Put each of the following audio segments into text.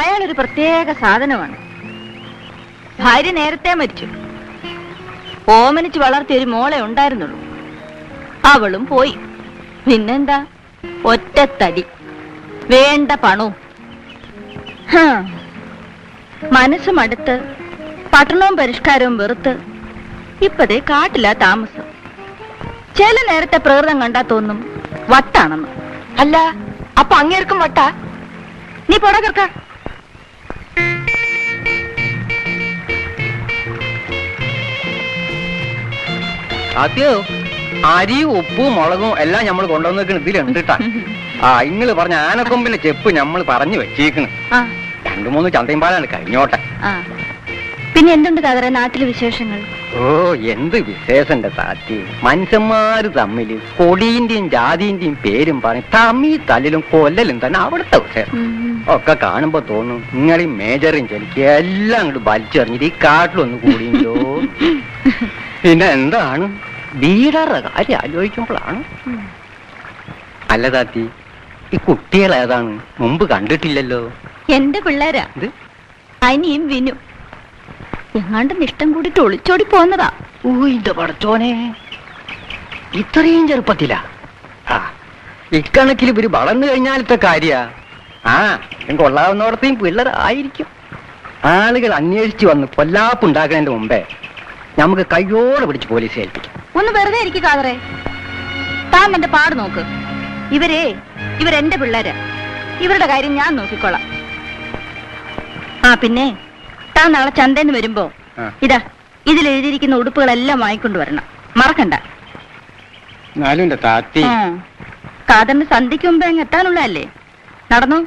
അയാളൊരു പ്രത്യേക സാധനമാണ്. ഭാര്യ നേരത്തെ മരിച്ചു. ഓമനിച്ച് വളർത്തിയ ഒരു മോളെ ഉണ്ടായിരുന്നുള്ളൂ. അവളും പോയി. പിന്നെന്താ, ഒറ്റത്തടി, വേണ്ട പണവും. മനസ്സും അടുത്ത് പട്ടണവും പരിഷ്കാരവും വെറുത്ത് ഇപ്പതേ കാട്ടില്ല താമസം. ചില നേരത്തെ പ്രകൃതം കണ്ടാ തോന്നും വട്ടാണെന്ന്. അല്ല, അപ്പൊ അങ്ങേർക്കും വട്ടാ? നീ പുറകർക്ക. അതെയോ? അരിയും ഉപ്പും മുളകും എല്ലാം നമ്മൾ കൊണ്ടുവന്നേക്കണ ഇതിലുണ്ട് കേട്ടാ. ഇങ്ങള് പറഞ്ഞ ആനക്കൊമ്പിന്റെ ചെപ്പ് നമ്മൾ പറഞ്ഞു വെച്ചേക്കണ്. 2-3 ചന്തയും പാലാണ് കഴിഞ്ഞോട്ടെ. പിന്നെ എന്തുണ്ട് കാതറ നാട്ടിലെ വിശേഷങ്ങൾ? ഓ, എന്ത് വിശേഷന്റെ താറ്റി. മനുഷ്യന്മാര് തമ്മില് കൊടിന്റെയും ജാതിന്റെയും പേരും പറഞ്ഞ് തമ്മി തല്ലിലും കൊല്ലലും തന്നെ അവിടുത്തെ വിശേഷം. ഒക്കെ കാണുമ്പോ തോന്നും നിങ്ങളീ മേജറും ചെലിക്ക് എല്ലാം അങ്ങോട്ട് വലിച്ചെറിഞ്ഞിട്ട് ഈ കാട്ടിലൊന്ന് കൂടിയോ. പിന്നെ എന്താണ് വീടാറുടെ കാര്യം ആലോചിക്കുമ്പോഴാണ്. അല്ല താത്തി, ഈ കുട്ടികൾ ഏതാണ്? മുമ്പ് കണ്ടിട്ടില്ലല്ലോ. എന്റെ പിള്ളേരാ, അനിയും വിനു. എങ്ങാണ്ട് നിഷ്ടം കൂടിട്ട് ഒളിച്ചോടി പോന്നതാ. ഇന്റെ പടച്ചോനെ, ഇത്രയും ചെറുപ്പത്തിലാ? ഇക്കണക്കിൽ ഇവര് വളർന്നു കഴിഞ്ഞാലത്തെ കാര്യ. കൊള്ളാവുന്നോടത്തെയും പിള്ളേരായിരിക്കും. ആളുകൾ അന്വേഷിച്ചു വന്ന് കൊല്ലാപ്പുണ്ടാക്കുന്നതിന്റെ മുമ്പേ നമുക്ക് കയ്യോടെ പിടിച്ച് പോലീസ് ഏൽപ്പിക്കാം. ഒന്ന് വെറുതെ ഇരിക്കും കാതറേ. താൻ എന്റെ പാട് നോക്ക്. ഇവരെന്റെ പിള്ളേരാ. ഇവരുടെ കാര്യം ഞാൻ നോക്കിക്കോളാം. പിന്നെ താൻ നാളെ ചന്തന്ന് വരുമ്പോ ഇതാ ഇതിലെഴുതിയിരിക്കുന്ന ഉടുപ്പുകളെല്ലാം വാങ്ങിക്കൊണ്ടുവരണം, മറക്കണ്ട. കാതറിന് സന്ധ്യക്ക് മുമ്പ് അങ്ങ് എത്താനുള്ളതല്ലേ. നടന്നു.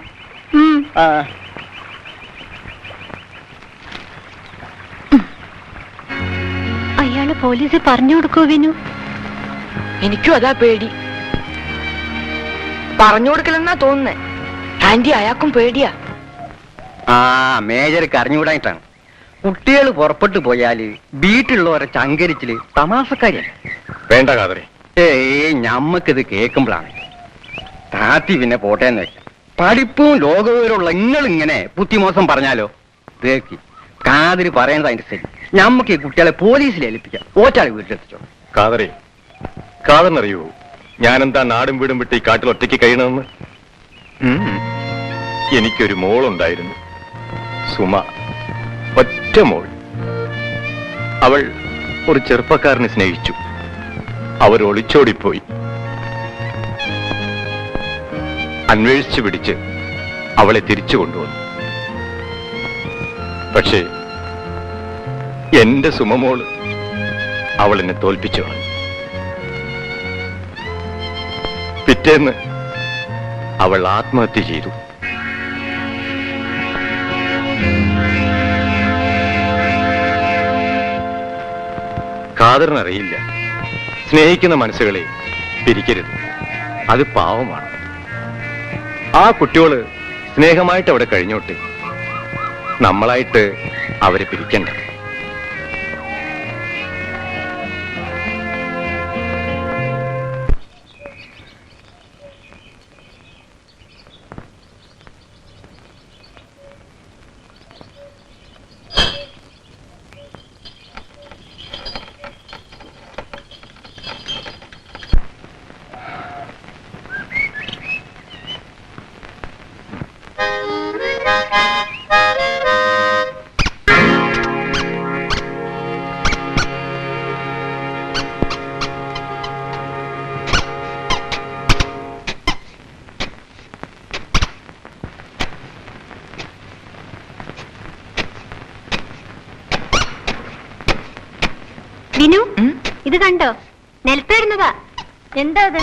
അയാള് പോലീസ് പറഞ്ഞു കൊടുക്കോ വിനു? എനിക്കും അതാ പേടി. പറഞ്ഞു കൊടുക്കലെന്നാ തോന്നുന്നേ. ആന്റി അയാൾക്കും പേടിയാ. മേജർക്ക് അറിഞ്ഞുകൂടായിട്ടാണ്. കുട്ടികൾ പുറപ്പെട്ടു പോയാല് വീട്ടിലുള്ളവരെ ചങ്കരിച്ചില് തമാസക്കാരിയല്ല. വേണ്ട കാതറി. ഞമ്മക്കിത് കേൾക്കുമ്പോഴാണ് താത്തി പിന്നെ പോട്ടേന്ന് വെക്കാം. പഠിപ്പും ലോകവിവരമുള്ള ഇങ്ങനെ ബുദ്ധിമോശം പറഞ്ഞാലോ? തേക്കി കാതിരി പറയണത് അതിന്റെ ശരി. ഞമ്മക്ക് ഈ കുട്ടികളെ പോലീസിൽ ഏൽപ്പിക്കാം. ഓറ്റാളി വീട്ടിലെത്തിച്ചോ. കാതറി, കാതറിനറിയോ ഞാനെന്താ നാടും വീടും വിട്ട് ഈ കാട്ടിൽ ഒറ്റയ്ക്ക് കഴിയണമെന്ന്? എനിക്കൊരു മോളുണ്ടായിരുന്നു, സുമ. ഒറ്റ മോൾ. അവൾ ഒരു ചെറുപ്പക്കാരനെ സ്നേഹിച്ചു. അവർ ഒളിച്ചോടിപ്പോയി. അന്വേഷിച്ചു പിടിച്ച് അവളെ തിരിച്ചു കൊണ്ടുവന്നു. പക്ഷേ എന്റെ സുമമോള് അവൾ എന്നെ തോൽപ്പിച്ചു കളഞ്ഞു. പിറ്റേന്ന് അവൾ ആത്മഹത്യ ചെയ്തു. കാതറിനറിയില്ല, സ്നേഹിക്കുന്ന മനസ്സുകളെ പിരിക്കരുത്. അത് പാവമാണ്. ആ കുട്ടിയോള് സ്നേഹമായിട്ട് അവിടെ കഴിഞ്ഞോട്ടെ. നമ്മളായിട്ട് അവരെ പിരിക്കണ്ട. വിനു, ഇത് കണ്ടോ? നിലത്തിടുന്നതാ. എന്താ അത്?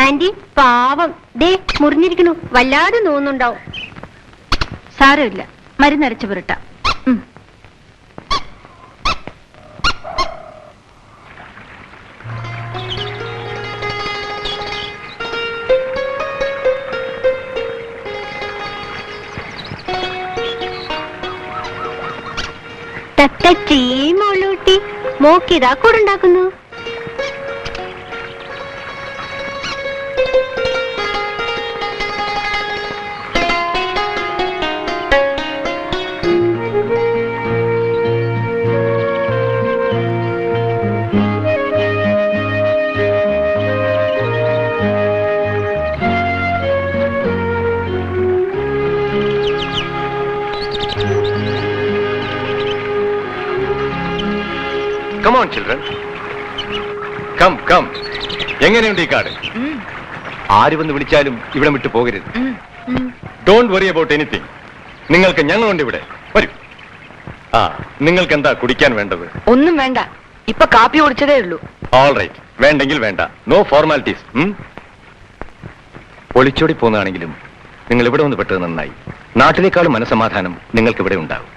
ആന്റി പാവം ദേ മുറിഞ്ഞിരിക്കണു. വല്ലാതെ നോന്നുണ്ടാവും. സാരമില്ല, മരുന്നരച്ചു പുരട്ട. മോളൂട്ടി മോക്കിതാ കൂടുണ്ടാക്കുന്നു. Come on children, come come. എങ്ങനെയുണ്ട് ഈ കാട്? ആര് വന്ന് വിളിച്ചാലും ഇവിടെ വിട്ടു പോകരുത്. Don't worry about anything. നിങ്ങൾക്ക് ഞങ്ങളുണ്ട് ഇവിടെ. വരൂ. ആ, നിങ്ങൾക്ക് എന്താ കുടിക്കാൻ വേണ്ടത്? ഒന്നും വേണ്ട, ഇപ്പൊ കാപ്പി കുടിച്ചതേ ഉള്ളൂ. ഓൾ റൈറ്റ്, വേണ്ടെങ്കിൽ വേണ്ട. No formalities. ഒളിച്ചോടി പോകുന്നതാണെങ്കിലും നിങ്ങൾ ഇവിടെ വന്ന് പെട്ടത് നന്നായി. നാട്ടിലേക്കാളും മനസമാധാനം നിങ്ങൾക്ക് ഇവിടെ ഉണ്ടാവും.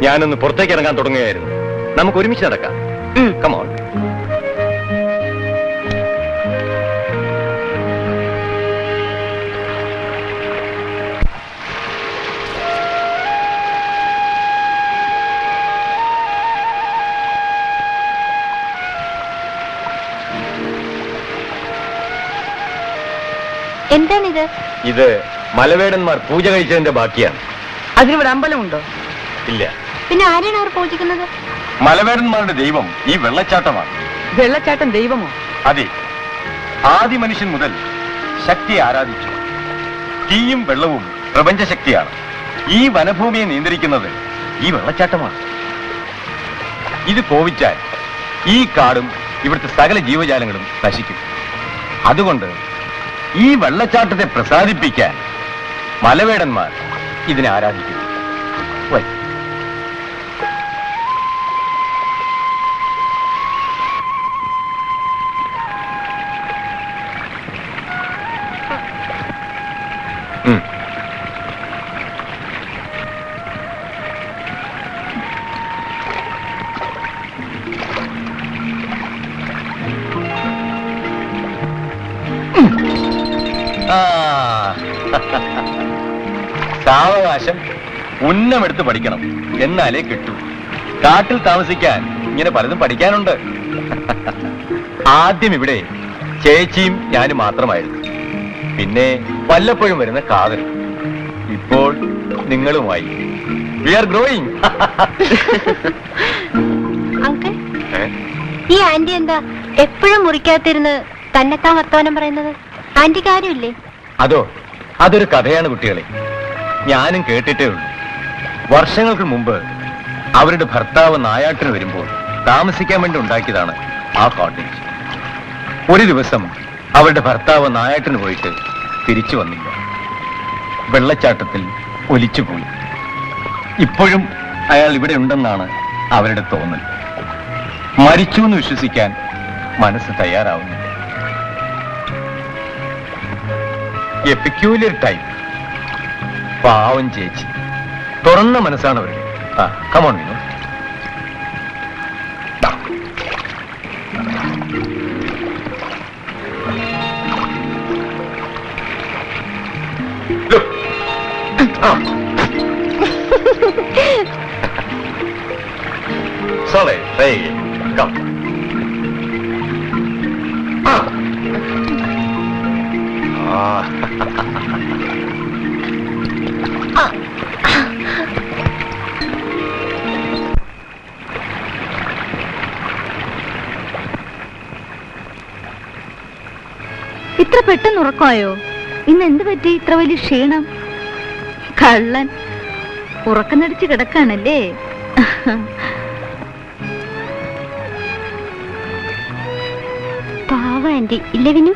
ഞാനൊന്ന് പുറത്തേക്ക് ഇറങ്ങാൻ തുടങ്ങുകയായിരുന്നു. നമുക്ക് ഒരുമിച്ച് നടക്കാം. കമോൺ. എന്താണിത്? ഇത് മലവേടന്മാർ പൂജ കഴിച്ചതിന്റെ ബാക്കിയാണ്. അതിനിവിടെ അമ്പലമുണ്ടോ? ഇല്ല. പിന്നെ ആരെയാണ് അവർ പൂജിക്കുന്നത്? മലവേടന്മാരുടെ ദൈവം ഈ വെള്ളച്ചാട്ടമാണ്. വെള്ളച്ചാട്ടം ദൈവമോ? അതെ, ആദി മനുഷ്യൻ മുതൽ ശക്തിയെ ആരാധിച്ചു. തീയും വെള്ളവും പ്രപഞ്ചശക്തിയാണ്. ഈ വനഭൂമിയെ നിയന്ത്രിക്കുന്നത് ഈ വെള്ളച്ചാട്ടമാണ്. ഇത് കോപിച്ചാൽ ഈ കാടും ഇവിടുത്തെ സകല ജീവജാലങ്ങളും നശിക്കും. അതുകൊണ്ട് ഈ വെള്ളച്ചാട്ടത്തെ പ്രസാദിപ്പിക്കാൻ മലവേടന്മാർ ഇതിനെ ആരാധിക്കുന്നു. വരൂ. സാവകാശം ഉന്നമെടുത്ത് പഠിക്കണം, എന്നാലേ കിട്ടൂ. കാട്ടിൽ താമസിക്കാൻ ഇങ്ങനെ പലതും പഠിക്കാനുണ്ട്. ആദ്യം ഇവിടെ ചേച്ചിയും ഞാനും മാത്രമായിരുന്നു. പിന്നെ വല്ലപ്പോഴും വരുന്ന കാതൽ. ഇപ്പോൾ നിങ്ങളുമായി. V are growing. അങ്കിൾ, ഈ ആന്റി എന്താ എപ്പോഴും മുറിക്കാത്തിരുന്ന് തന്നെത്താൻ വർത്തമാനം പറയുന്നത്? ആന്റിക്ക് ആരുമില്ലേ? അതോ, അതൊരു കഥയാണ് കുട്ടികളെ. ഞാനും കേട്ടിട്ടേ ഉള്ളൂ. വർഷങ്ങൾക്ക് മുമ്പ് അവരുടെ ഭർത്താവ് നായാട്ടിന് വരുമ്പോൾ താമസിക്കാൻ വേണ്ടി ഉണ്ടാക്കിയതാണ് ആ കോട്ടേജ്. ഒരു ദിവസം അവരുടെ ഭർത്താവ് നായാട്ടിന് പോയിട്ട് തിരിച്ചു വന്നില്ല. വെള്ളച്ചാട്ടത്തിൽ ഒലിച്ചുപോയി. ഇപ്പോഴും അയാൾ ഇവിടെ ഉണ്ടെന്നാണ് അവരുടെ തോന്നൽ. മരിച്ചു എന്ന് വിശ്വസിക്കാൻ മനസ്സ് തയ്യാറാവുന്നില്ല. A peculiar type. പാവം ചേച്ചി. തുറന്ന മനസ്സാണ് അവരുടെ. Come on Vinu. Sorry, hey, come. ഇത്ര പെട്ടെന്ന് ഉറക്കമായോ? ഇന്ന് എന്ത് പറ്റി ഇത്ര വലിയ ക്ഷീണം? കള്ളൻ ഉറക്കം നടിച്ച് കിടക്കാണല്ലേ? പാവ ആന്റി ഇല്ലേ വിനു?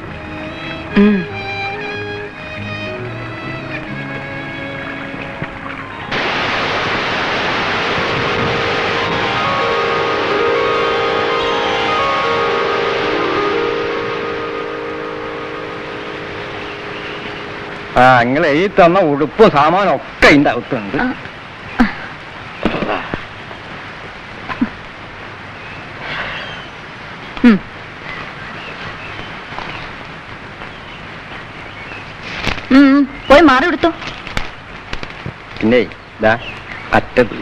നിങ്ങൾ ഈ തന്ന ഉടുപ്പും സാമാനും ഒക്കെ ഇതിന്റെ അകത്തുണ്ട്. പോയി മാറി എടുത്തോ. പിന്നെ അറ്റത്ത്